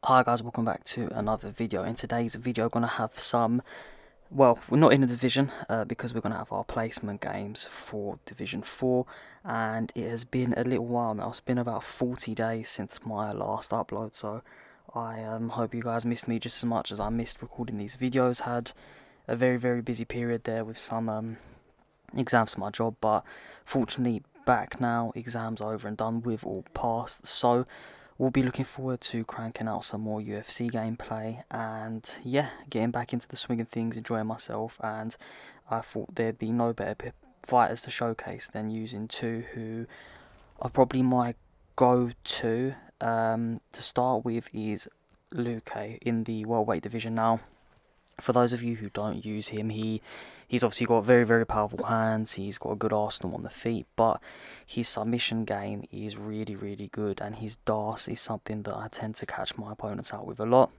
Hi guys, welcome back to another video. In today's video, we're going to have some, well, we're not in a division because we're going to have our placement games for Division 4, and it has been a little while now. It's been about 40 days since my last upload, so I hope you guys missed me just as much as I missed recording these videos. Had a very busy period there with some exams for my job, but fortunately back now, exams over and done with, all passed, so we'll be looking forward to cranking out some more UFC gameplay and yeah, getting back into the swing of things, enjoying myself. And I thought there'd be no better fighters to showcase than using two who are probably my go-to. To start with is Luque in the welterweight division. Now, for those of you who don't use him, he's obviously got very powerful hands. He's got a good arsenal on the feet, but his submission game is really good, and his Darce is something that I tend to catch my opponents out with a lot.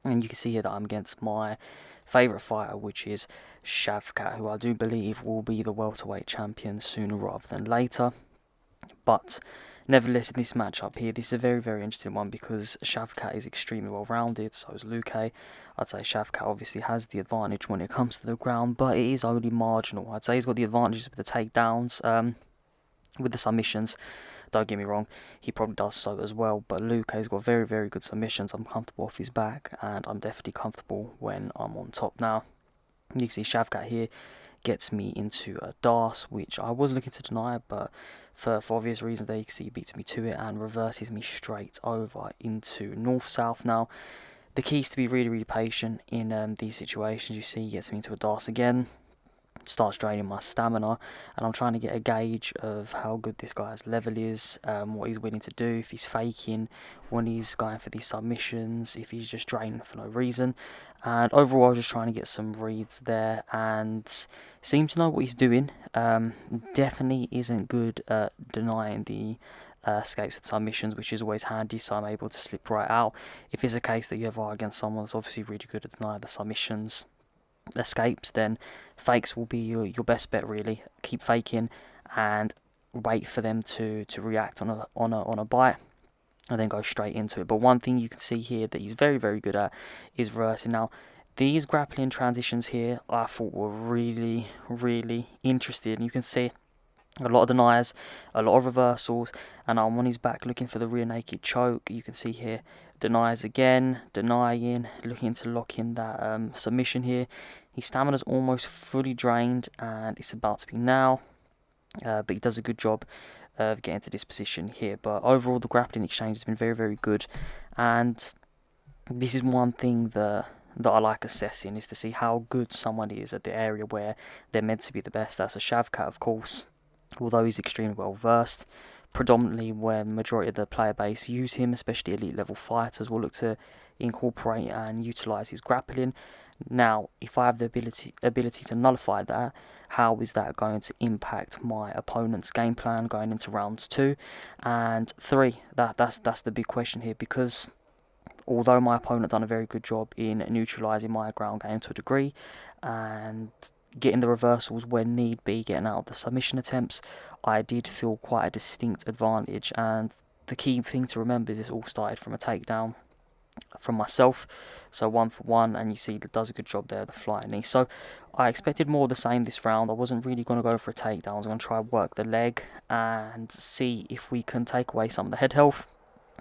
And you can see here that I'm against my favourite fighter, which is Shavkat, who I do believe will be the welterweight champion sooner rather than later. But nevertheless, in this matchup here, this is a very interesting one because Shavkat is extremely well rounded, so is Luque. I'd say Shavkat obviously has the advantage when it comes to the ground, but it is only marginal. I'd say he's got the advantages with the takedowns, with the submissions. Don't get me wrong, he probably does so as well, but Luque's got very good submissions. I'm comfortable off his back, and I'm definitely comfortable when I'm on top. Now, you can see Shavkat here gets me into a Darce, which I was looking to deny, but for obvious reasons there, you can see he beats me to it and reverses me straight over into north-south. Now, the key is to be really patient in these situations. You see he gets me into a Darce again, starts draining my stamina, and I'm trying to get a gauge of how good this guy's level is, what he's willing to do, if he's faking when he's going for these submissions, if he's just draining for no reason. And overall, I was just trying to get some reads there and seem to know what he's doing. Definitely isn't good at denying the escapes with submissions, which is always handy, so I'm able to slip right out. If it's a case that you ever are against someone that's obviously really good at denying the submissions escapes, then fakes will be your best bet, really. Keep faking and wait for them to react on a bite, and then go straight into it. But one thing you can see here that he's very good at is reversing. Now, these grappling transitions here I thought were really interesting. You can see a lot of deniers, a lot of reversals, and I'm on his back looking for the rear naked choke. You can see here, denies again, denying, looking to lock in that submission here. His stamina's almost fully drained, and it's about to be now, but he does a good job of getting to this position here. But overall, the grappling exchange has been very good, and this is one thing that I like assessing, is to see how good someone is at the area where they're meant to be the best. That's a Shavkat, of course, although he's extremely well versed. Predominantly where the majority of the player base use him, especially elite level fighters, will look to incorporate and utilize his grappling. Now, if I have the ability to nullify that, how is that going to impact my opponent's game plan going into rounds 2 and 3? That's the big question here, because although my opponent done a very good job in neutralizing my ground game to a degree and getting the reversals when need be, getting out of the submission attempts, I did feel quite a distinct advantage. And the key thing to remember is this all started from a takedown from myself, so 1 for 1, and you see that does a good job there, the flying knee. So I expected more of the same this round. I wasn't really going to go for a takedown. I was going to try and work the leg and see if we can take away some of the head health,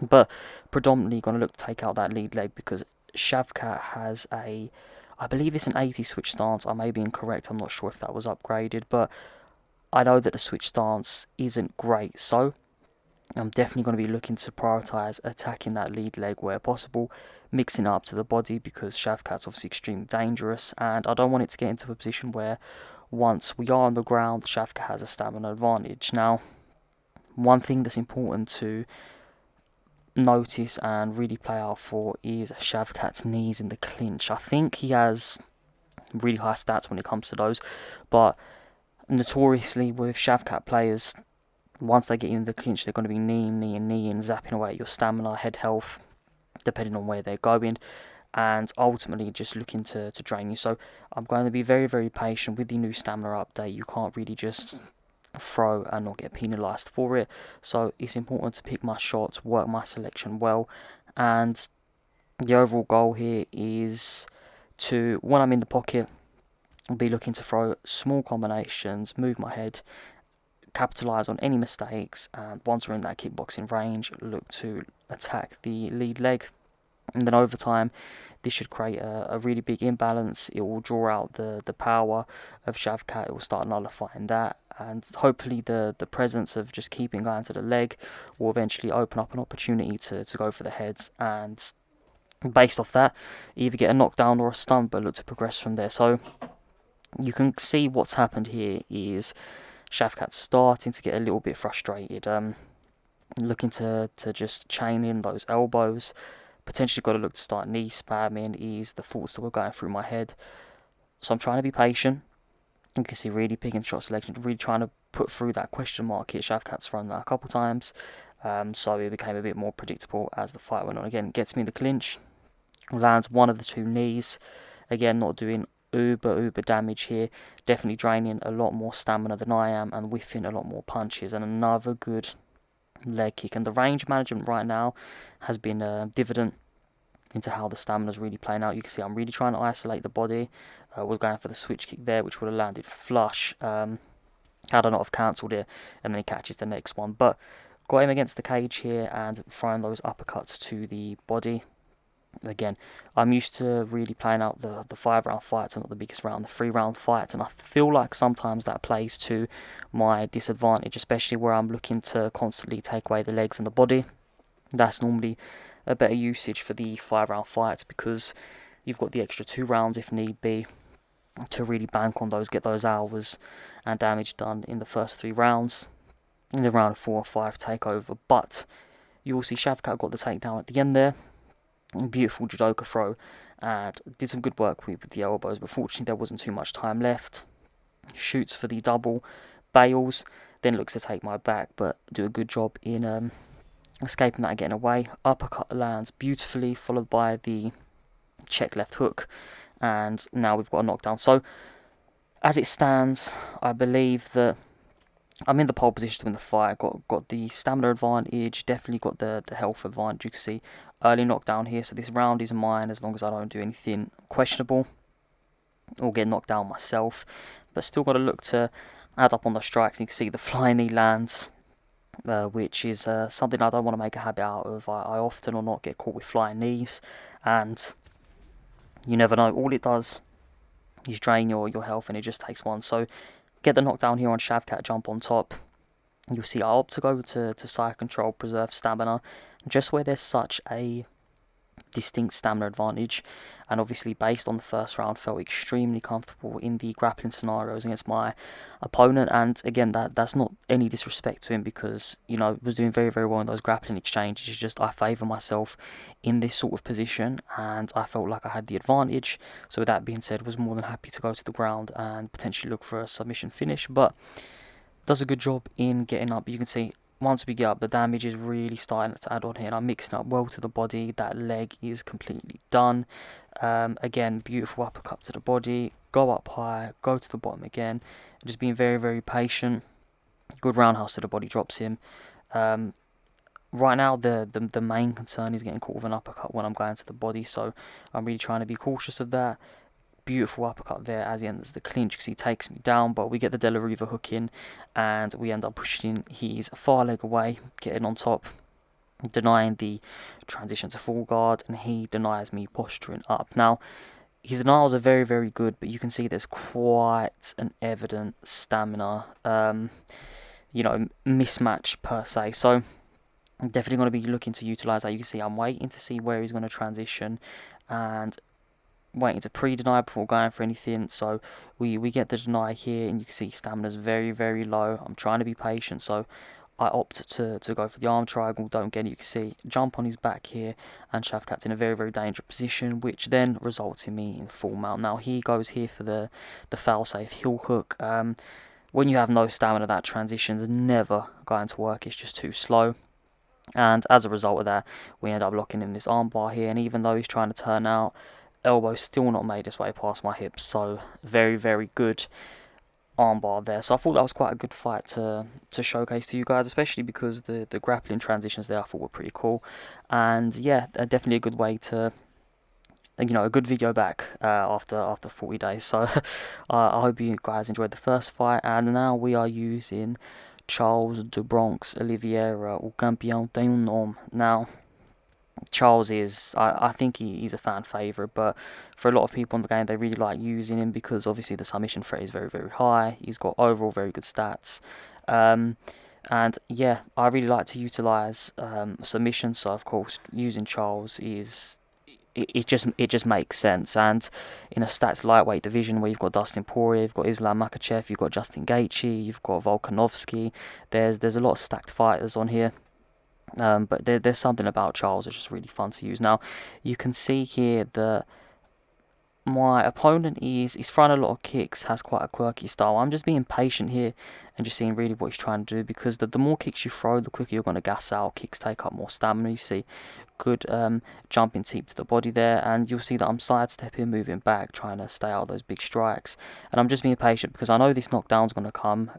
but predominantly going to look to take out that lead leg, because Shavkat has a, I believe it's an 80 switch stance. I may be incorrect, I'm not sure if that was upgraded, but I know that the switch stance isn't great, so I'm definitely going to be looking to prioritise attacking that lead leg where possible, mixing it up to the body, because Shavkat's obviously extremely dangerous, and I don't want it to get into a position where once we are on the ground, Shavkat has a stamina advantage. Now, one thing that's important to notice and really play out for is Shavkat's knees in the clinch. I think he has really high stats when it comes to those, but notoriously with Shavkat players, once they get you in the clinch, they're going to be kneeing, zapping away at your stamina, head health, depending on where they're going, and ultimately just looking to drain you. So I'm going to be very patient with the new stamina update. You can't really just throw and not get penalised for it, so it's important to pick my shots, work my selection well, and The overall goal here is to, when I'm in the pocket, I'll be looking to throw small combinations, move my head, capitalise on any mistakes, and once we're in that kickboxing range, look to attack the lead leg. And then over time, this should create a really big imbalance. It will draw out the power of Shavkat. It will start nullifying that. And hopefully the presence of just keeping going to the leg will eventually open up an opportunity to go for the heads. And based off that, either get a knockdown or a stun, but look to progress from there. So you can see what's happened here is Shavkat's starting to get a little bit frustrated. Looking to just chain in those elbows. Potentially got to look to start knee spamming, is the thoughts that were going through my head. So I'm trying to be patient. You can see really picking shot selection, really trying to put through that question mark here. Shavkat's thrown that a couple times, so it became a bit more predictable as the fight went on. Again, gets me in the clinch, lands one of the two knees. Again, not doing uber damage here. Definitely draining a lot more stamina than I am, and whiffing a lot more punches. And another good leg kick, and the range management right now has been dividend into how the stamina is really playing out. You can see I'm really trying to isolate the body. Was going for the switch kick there, which would have landed flush. Had I not have cancelled it, and then he catches the next one. But got him against the cage here and throwing those uppercuts to the body. Again, I'm used to really playing out the 5-round fights and not the biggest round, the 3-round fights, and I feel like sometimes that plays to my disadvantage, especially where I'm looking to constantly take away the legs and the body. That's normally a better usage for the 5-round fights because you've got the extra 2 rounds if need be to really bank on those, get those hours and damage done in the first 3 rounds. In the round 4 or 5 takeover, but you will see Shavkat got the takedown at the end there. Beautiful judoka throw, and did some good work with the elbows, but fortunately there wasn't too much time left. Shoots for the double, bails, then looks to take my back, but do a good job in escaping that and getting away. Uppercut lands beautifully, followed by the check left hook, and now we've got a knockdown. So as it stands, I believe that I'm in the pole position to win the fight. Got the stamina advantage, definitely got the health advantage. You can see early knockdown here, so this round is mine as long as I don't do anything questionable or get knocked down myself. But still got to look to add up on the strikes. You can see the flying knee lands, which is something I don't want to make a habit out of. I often or not get caught with flying knees, and you never know. All it does is drain your health, and it just takes one. So get the knockdown here on Shavkat, jump on top. You'll see I opt to go to side control, preserve stamina, just where there's such a distinct stamina advantage. And obviously based on the first round, felt extremely comfortable in the grappling scenarios against my opponent. And again, that's not any disrespect to him because, you know, was doing very, very well in those grappling exchanges. It's just I favour myself in this sort of position and I felt like I had the advantage. So with that being said, was more than happy to go to the ground and potentially look for a submission finish. But does a good job in getting up. You can see once we get up, the damage is really starting to add on here. And I'm mixing up well to the body. That leg is completely done. Again, beautiful uppercut to the body. Go up high, go to the bottom again. Just being very, very patient. Good roundhouse to the body, drops him. Right now, the main concern is getting caught with an uppercut when I'm going to the body. So I'm really trying to be cautious of that. Beautiful uppercut there as he enters the clinch because he takes me down, but we get the De La Riva hook in and we end up pushing his far leg away, getting on top, denying the transition to full guard, and he denies me posturing up. Now, his denials are very, very good, but you can see there's quite an evident stamina, mismatch per se. So I'm definitely going to be looking to utilise that. You can see I'm waiting to see where he's going to transition and waiting to pre-deny before going for anything. So we get the deny here, and you can see stamina's very, very low. I'm trying to be patient, so I opt to go for the arm triangle. Don't get it. You can see jump on his back here, and Shavkat's in a very, very dangerous position, which then results in me in full mount. Now he goes here for the foul safe heel hook. When you have no stamina, that transition's never going to work. It's just too slow. And as a result of that, we end up locking in this armbar here, and even though he's trying to turn out, elbow still not made its way past my hips. So very, very good armbar there. So I thought that was quite a good fight to showcase to you guys, especially because the grappling transitions there I thought were pretty cool. And yeah, definitely a good way to a good video back after 40 days. So I hope you guys enjoyed the first fight, and now we are using Charles do Bronx Oliveira, o campeão tem nome. Now, Charles is, I think he's a fan favourite, but for a lot of people in the game, they really like using him because obviously the submission threat is very, very high. He's got overall very good stats. And yeah, I really like to utilise submissions, so of course using Charles is it just makes sense. And in a stats lightweight division where you've got Dustin Poirier, you've got Islam Makhachev, you've got Justin Gaethje, you've got Volkanovski, there's a lot of stacked fighters on here. But there's something about Charles that's just really fun to use. Now, you can see here that my opponent he's throwing a lot of kicks, has quite a quirky style. I'm just being patient here and just seeing really what he's trying to do, because the more kicks you throw, the quicker you're going to gas out. Kicks take up more stamina. You see good jumping teep to the body there, and you'll see that I'm sidestepping, moving back, trying to stay out of those big strikes. And I'm just being patient because I know this knockdown's going to come.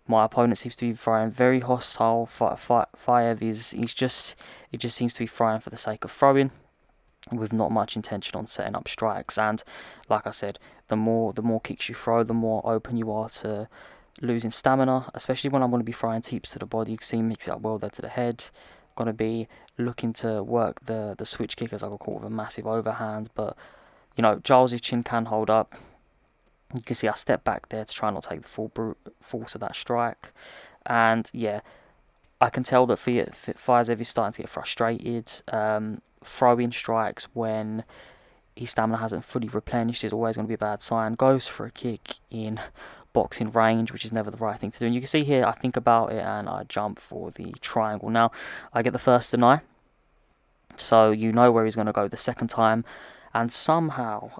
My opponent seems to be throwing very hostile. Fiev it just seems to be throwing for the sake of throwing, with not much intention on setting up strikes. And like I said, the more kicks you throw, the more open you are to losing stamina, especially when I'm going to be throwing teeps to the body. You can see mix it up well there to the head. Going to be looking to work the switch kick, as I got caught with a massive overhand, but Giles' chin can hold up. You can see I step back there to try not to take the full force of that strike. And yeah, I can tell that Fiev is starting to get frustrated. Throwing strikes when his stamina hasn't fully replenished is always going to be a bad sign. Goes for a kick in boxing range, which is never the right thing to do. And you can see here, I think about it and I jump for the triangle. Now, I get the first deny, so you know where he's going to go the second time. And somehow,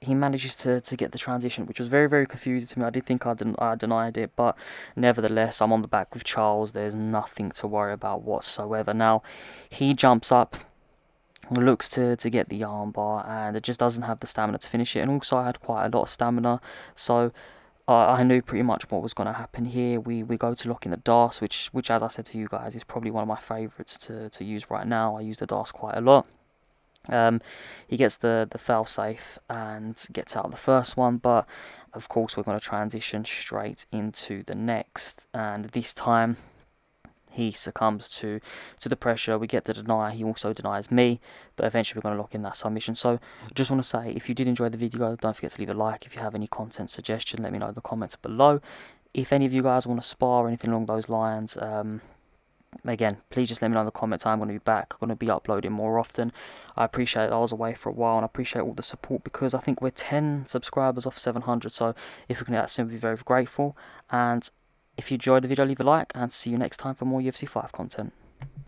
he manages to get the transition, which was very, very confusing to me. I did think I denied it, but nevertheless, I'm on the back with Charles. There's nothing to worry about whatsoever. Now, he jumps up, looks to get the armbar, and it just doesn't have the stamina to finish it. And also, I had quite a lot of stamina, so I knew pretty much what was going to happen here. We go to lock in the Darce, which, as I said to you guys, is probably one of my favourites to use right now. I use the Darce quite a lot. He gets the fail safe and gets out of the first one, but of course we're going to transition straight into the next, and this time he succumbs to the pressure. We get the deny, he also denies me, but eventually we're going to lock in that submission. So just want to say, if you did enjoy the video, don't forget to leave a like. If you have any content suggestion, let me know in the comments below. If any of you guys want to spar or anything along those lines, again, please just let me know in the comments. I'm going to be back. I'm going to be uploading more often. I appreciate it. I was away for a while, and I appreciate all the support, because I think we're 10 subscribers off 700. So if we can do that soon, we'll be very grateful. And if you enjoyed the video, leave a like, and see you next time for more UFC 5 content.